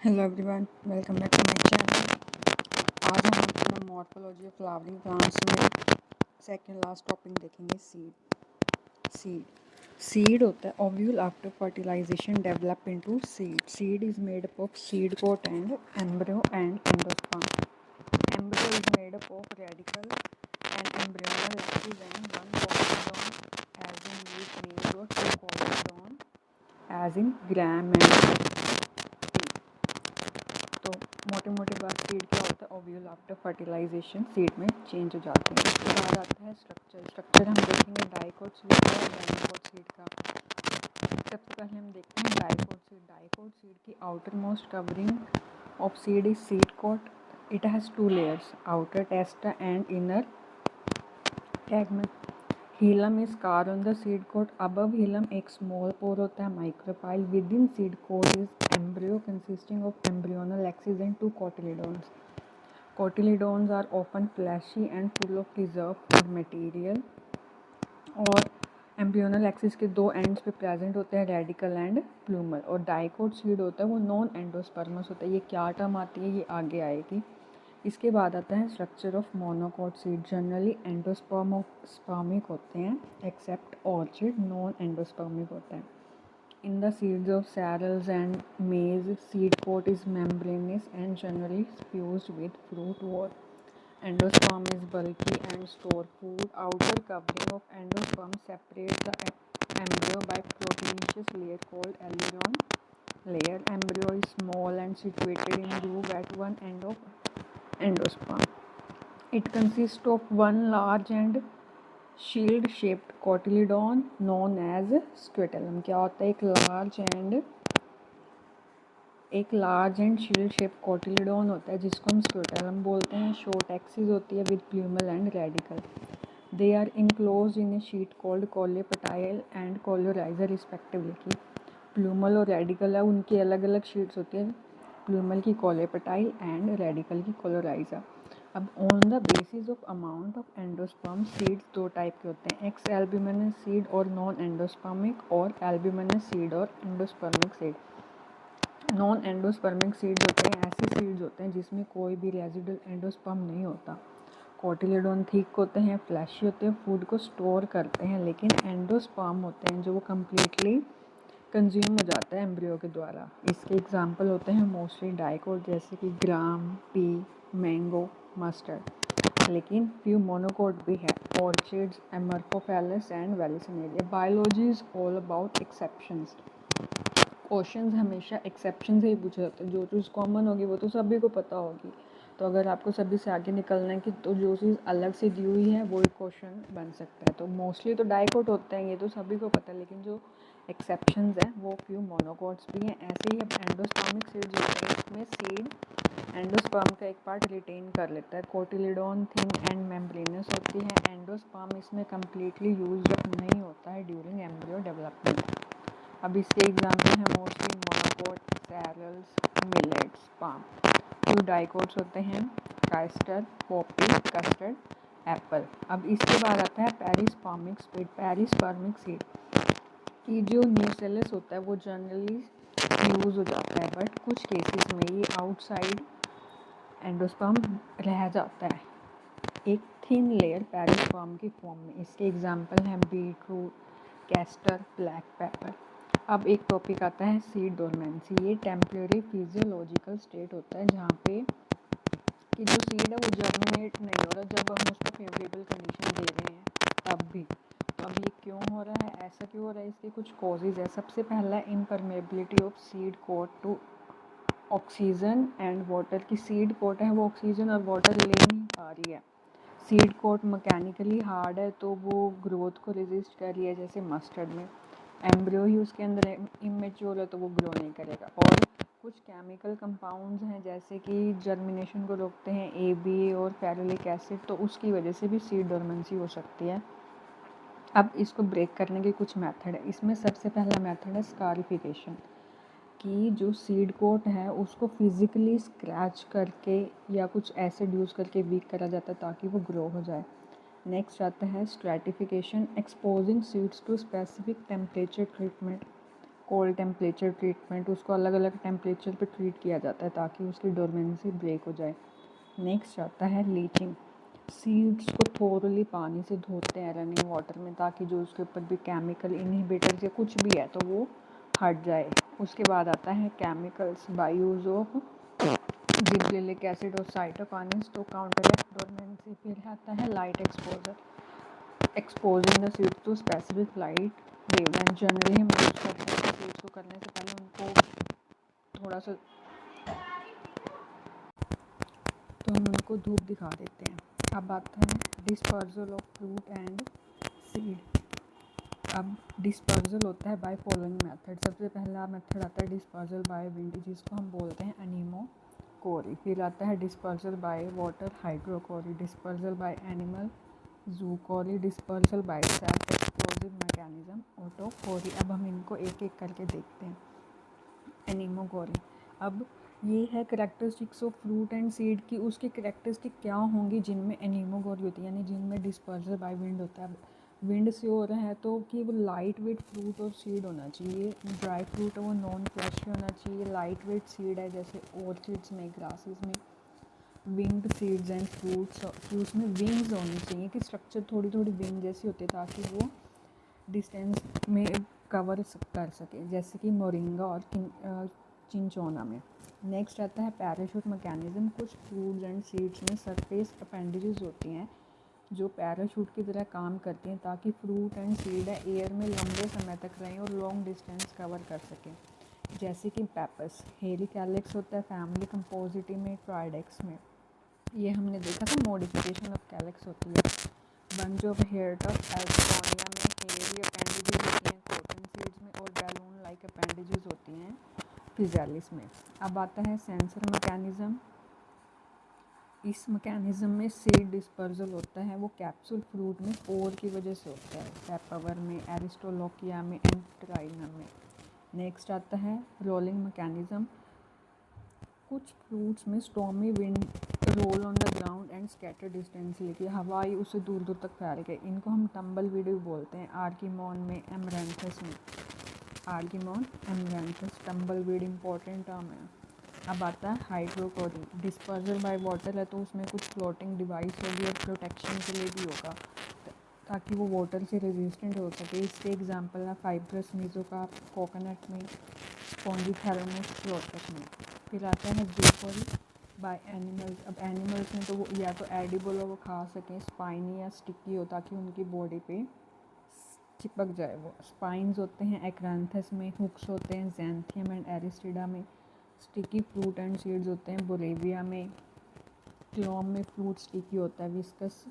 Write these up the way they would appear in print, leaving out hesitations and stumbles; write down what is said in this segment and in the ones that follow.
Hello everyone, welcome back to my channel. आज हम अपना मॉर्फोलॉजी ऑफ फ्लावरिंग प्लांट्स में सेकंड लास्ट टॉपिक देखेंगे सीड होता है ovule after fertilization develop into seed is made up of seed coat and embryo and endosperm. Embryo is made up of radical and embryonal axis and one cotyledon as in leaf male or two cotyledon as in gram and तो मोटे मोटे बात seed क्या होता है, ovule after fertilisation seed में change हो जाते हैं। उसके बाद आता है स्ट्रक्चर हम देखेंगे डाइकोट सीड का और मोनोकोट सीड का। सबसे पहले हम देखते हैं डाइकोट सीड की outermost covering of seed is seed coat. It has two layers, outer testa and inner tegmen. Hilum is scar on the seed coat. Above hilum एक small pore होता है micropyle. Within seed coat is embryo consisting of embryonal axis and two cotyledons. Cotyledons are often fleshy and full of reserved food material. और embryonal axis के दो ends पे present होते हैं radical and Plummer. और dicot seed होता है वो नॉन एंडोस्पर्मस होता है। ये क्या टर्म आती है ये आगे आएगी। इसके बाद आता है structure of monocot seed. Generally endospermic होते हैं एक्सेप्ट ऑर्चिड नॉन एंडोस्पर्मिक होते हैं। In the seeds of cereals and maize seed coat is membranous and generally fused with fruit wall. Endosperm is bulky and store food. Outer covering of endosperm separates the embryo by proteinaceous layer called aileron layer. Embryo is small and situated in groove at one end of endosperm. It consists of one large and shield-shaped cotyledon known as scutellum. क्या होता है एक large and shield shape cotyledon होता है जिसको हम scutellum बोलते हैं। शॉर्ट एक्सिस होती है with plumule and radicle. They are enclosed in a sheath called coleoptile and coleorhiza respectively. की प्लूमल और रेडिकल है उनकी अलग अलग शीट्स होती है, प्लूमल की कोलेपेटाइल एंड रेडिकल की कोलोराइजर। अब on the basis of amount of endosperm seeds दो टाइप के होते हैं, एक्स एल्ब्यूमिनस सीड और नॉन एंडोस्पर्मिक, और एल्ब्यूमिनस सीड और endospermic seed. Non endospermic seeds होते हैं ऐसे सीड्स होते हैं जिसमें कोई भी रेजिडुअल एंडोस्पर्म नहीं होता। कोटिलेडोन थिक होते हैं, फ्लैशी होते हैं, फूड को स्टोर करते हैं। लेकिन एंडोस्पर्म होते हैं जो वो कम्प्लीटली कंज्यूम हो जाता है एम्ब्रियो के द्वारा। इसके एग्जांपल होते हैं मोस्टली डाइकोट जैसे कि ग्राम, पी, मैंगो, मस्टर्ड। लेकिन फ्यू मोनोकोट भी है, orchids, Amorphophallus and Vallisneria. Biology is all about exceptions. Questions हमेशा एक्सेप्शन से ही पूछे जाते हैं। जो चीज़ कॉमन होगी वो तो सभी को पता होगी। तो अगर आपको सभी से आगे निकलना है कि तो जो चीज़ अलग से दी हुई है वो एक क्वेश्चन बन सकता है। तो मोस्टली तो डाइकोट होते हैं, ये तो सभी को पता है। लेकिन जो एक्सेप्शंस हैं वो फ्यू मोनोकोट्स भी हैं। ऐसे ही अब एंडोस्पर्मिक सीड्स होते हैं, इसमें सीड एंडोस्पर्म का एक पार्ट रिटेन कर लेता है। कोटिलेडोन थिन एंड मेम्ब्रेनस होती है। एंडोस्पर्म इसमें कम्प्लीटली यूज नहीं होता है ड्यूरिंग एम्ब्रियो डेवलपमेंट। अब इसके एग्जाम्पल हैं मोस्टली मोनोकोट, सैरल्स, मिलेट्स, पाम। जो डाइकोट्स होते हैं कास्टर, पॉपी, कस्टर्ड, एप्पल। अब इसके बाद आता है पेरिस्पर्मिक सीड की जो न्यूसेलस होता है वो जनरली यूज़ हो जाता है, बट कुछ केसेस में ये आउटसाइड एंडोस्पर्म रह जाता है एक थिन लेयर पेरिस्पर्म की फॉर्म में। इसके एग्जाम्पल हैं बीटरूट, कैस्टर, ब्लैक पेपर। अब एक टॉपिक आता है सीड डोरमेंसी। ये टेम्परेरी फिजियोलॉजिकल स्टेट होता है जहाँ पे कि जो सीड है वो जर्मिनेट नहीं हो रहा जब हम उसको फेवरेबल कंडीशन दे रहे हैं तब भी। तो अब ये क्यों हो रहा है, ऐसा क्यों हो रहा है, इसके कुछ कॉजेज है। सबसे पहला impermeability of seed coat to oxygen and water. की सीड कोट है वो ऑक्सीजन और वाटर ले नहीं पा रही है। सीड कोट मैकेनिकली हार्ड है तो वो ग्रोथ को रेजिस्ट कर रही है, जैसे मस्टर्ड में एम्ब्रियो ही उसके अंदर इमेच्योर है तो वो ग्रो नहीं करेगा। और कुछ केमिकल कंपाउंड्स हैं जैसे कि जर्मिनेशन को रोकते हैं ABA और फेरुलिक एसिड, तो उसकी वजह से भी सीड डोरमेंसी हो सकती है। अब इसको ब्रेक करने के कुछ मेथड है। इसमें सबसे पहला मेथड है स्कारिफिकेशन, कि जो सीड कोट है उसको फिज़िकली स्क्रैच करके या कुछ एसिड यूज़ करके वीक करा जाता है ताकि वो ग्रो हो जाए। नेक्स्ट आता है stratification, exposing seeds to specific temperature treatment. Cold temperature treatment, उसको अलग अलग टेम्परेचर पे ट्रीट किया जाता है ताकि उसकी डोरमेंसी ब्रेक हो जाए। नेक्स्ट आता है लीचिंग। सीड्स को थोरली पानी से धोते हैं रनिंग वाटर में ताकि जो उसके ऊपर भी केमिकल इनहिबिटर्स या कुछ भी है तो वो हट जाए। उसके बाद आता है chemicals by use of gibberellic acid और साइटोकिन्स टू काउंटरैक्ट डोरमेंसी। फिर आता है light exposure, exposing the seeds to specific light wavelength. Generally हम यूज करते हैं सीड्स को करने से पहले उनको थोड़ा सा तो हम उनको धूप दिखा देते हैं। अब आता है dispersal of fruit and seed. अब डिस्पर्जल होता है बाय फॉलोइंग मेथड। सबसे पहला मेथड आता है डिस्पर्जल बाय विंड, जिसको हम बोलते हैं एनीमोकोरी। फिर आता है dispersal by water hydrochory, dispersal by animal zoochory, dispersal by self explosive mechanism autochory. अब हम इनको एक एक करके देखते हैं। एनीमोकोरी, अब ये है characteristics of fruit and seed की, उसकी करेक्टरिस्टिक क्या होंगी जिनमें एनीमोकोरी होती है, यानी जिनमें डिस्पर्जल बाय विंड होता है। विंड से हो रहा है तो कि वो लाइट वेट फ्रूट और सीड होना चाहिए। ड्राई फ्रूट है वो नॉन फ्लैशी होना चाहिए। लाइट वेट सीड है जैसे ऑर्चिड्स में, ग्रासेस में। विंग्ड सीड्स एंड फ्रूट्स में विंग्स होनी चाहिए कि स्ट्रक्चर थोड़ी थोड़ी विंग जैसी होती है ताकि वो डिस्टेंस में कवर कर सके, जैसे कि मोरिंगा और चिंचोना में। नेक्स्ट आता है पैराशूट मैकेनिज्म। कुछ फ्रूट्स एंड सीड्स में सरफेस अपेंडेजेस होती हैं जो पैराशूट की तरह काम करती हैं ताकि फ्रूट एंड सीड एयर में लंबे समय तक रहें और लॉन्ग डिस्टेंस कवर कर सकें, जैसे कि पेपस। हेली कैलिक्स होता है फैमिली कंपोजिटी में, ट्राइडेक्स में। ये हमने देखा था मॉडिफिकेशन ऑफ कैलिक्स होती है। बंच ऑफ हेयर टफ एल्सकोनिया में हेयरी अपेंडेजेस होती हैं कॉटन सीड्स में, और बैलून लाइक अपेंडेजेस होती हैं फिजालिस में। अब आता है सेंसर मैकेनिज्म। इस मैकेनिज्म में सीड डिस्पर्जल होता है वो कैप्सूल फ्रूट में पोर की वजह से होता है, पेपावर में, एरिस्टोलोकिया में, एंट्राइनम में। नेक्स्ट आता है रोलिंग मैकेनिज्म। कुछ फ्रूट्स में stormy wind roll on the ground and scatter distance लेके हवाई उससे दूर दूर तक फैल गए, इनको हम टम्बल वीड बोलते हैं। आर्किमोन में, एमरैंथस में। आर्किमोन, एमरैंथस, टम्बल वीड इंपॉर्टेंट टर्म है। अब आता है हाइड्रोकोरी। डिस्पर्जल बाय वाटर है तो उसमें कुछ फ्लोटिंग डिवाइस होगी और प्रोटेक्शन के लिए भी होगा ताकि वो वाटर से रेजिस्टेंट हो सके। इसके एग्जांपल है फाइब्रस मीजोकार्प कोकोनट में, स्पॉन्जिथेरानस फ्लोटस में। फिर आता है जूकोरी बाय एनिमल्स। अब एनिमल्स में तो वो या तो एडिबल हो, वो खा सकें, स्पाइनी या स्टिकी हो ताकि उनकी बॉडी पे चिपक जाए वो। स्पाइंस होते हैं एक्रांथस में, हुक्स होते हैं जैंथियम एंड एरिस्टिडा में। स्टिकी फ्रूट एंड सीड्स होते हैं बोरेविया में। क्लोम में फ्रूट स्टिकी होता है, विस्कस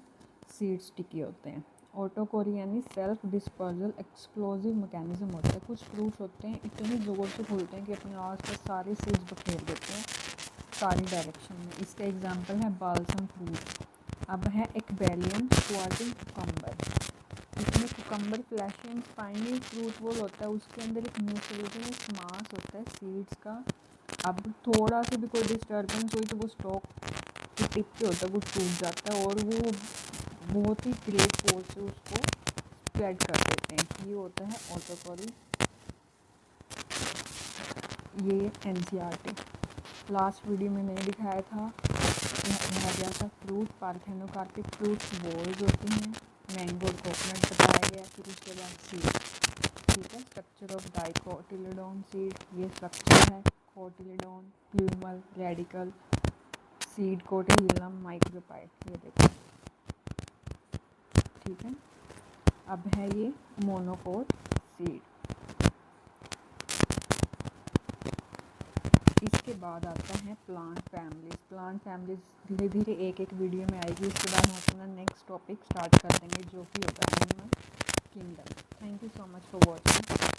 सीड स्टिकी होते हैं। ऑटोकोरी यानी सेल्फ डिस्पर्जल एक्सप्लोजिव मैकेनिज्म होता है। कुछ फ्रूट्स होते हैं इतनी ज़ोर से खुलते हैं कि अपने आसपास सारे सीड्स बखेर देते हैं सारी डायरेक्शन में। इसका एग्जांपल है बाल्सम फ्रूट। अब है एक्बेलियन स्क्वाटिंग कुकम्बर। इसमें cucumber fleshy and spiny fruit wall होता है, उसके अंदर एक म्यूसिलेजिनस मास होता है सीड्स का। अब थोड़ा सा भी कोई डिस्टर्बेंस हुई तो वो स्टॉक की टिप पे होता है, वो टूट जाता है और वो बहुत ही ग्रेट फोर्स से उसको स्प्रेड कर देते हैं। ये होता है ऑटोकोरी। ये एनसीईआरटी। लास्ट वीडियो में मैंने दिखाया था, कहा गया था फ्रूट पार्थेनोकार्पिक फ्रूट्स बोल्स होती हैं, मैंगो और कोकोनट बताया गया। फिर उसके बाद सीड, ठीक है। स्ट्रक्चर ऑफ डाइकोटिलेडोन सीड, ये स्ट्रक्चर है। Cotyledon, plumule, radicle, seed coat, hilum, micropyle, ये देखो, ठीक है। अब है ये मोनोकोट सीड। इसके बाद आता है प्लांट फैमिलीज। प्लांट फैमिलीज धीरे धीरे एक एक वीडियो में आएगी। इसके बाद हम अपना नेक्स्ट टॉपिक स्टार्ट कर देंगे जो कि होगा animal kingdom. Thank you so much for watching.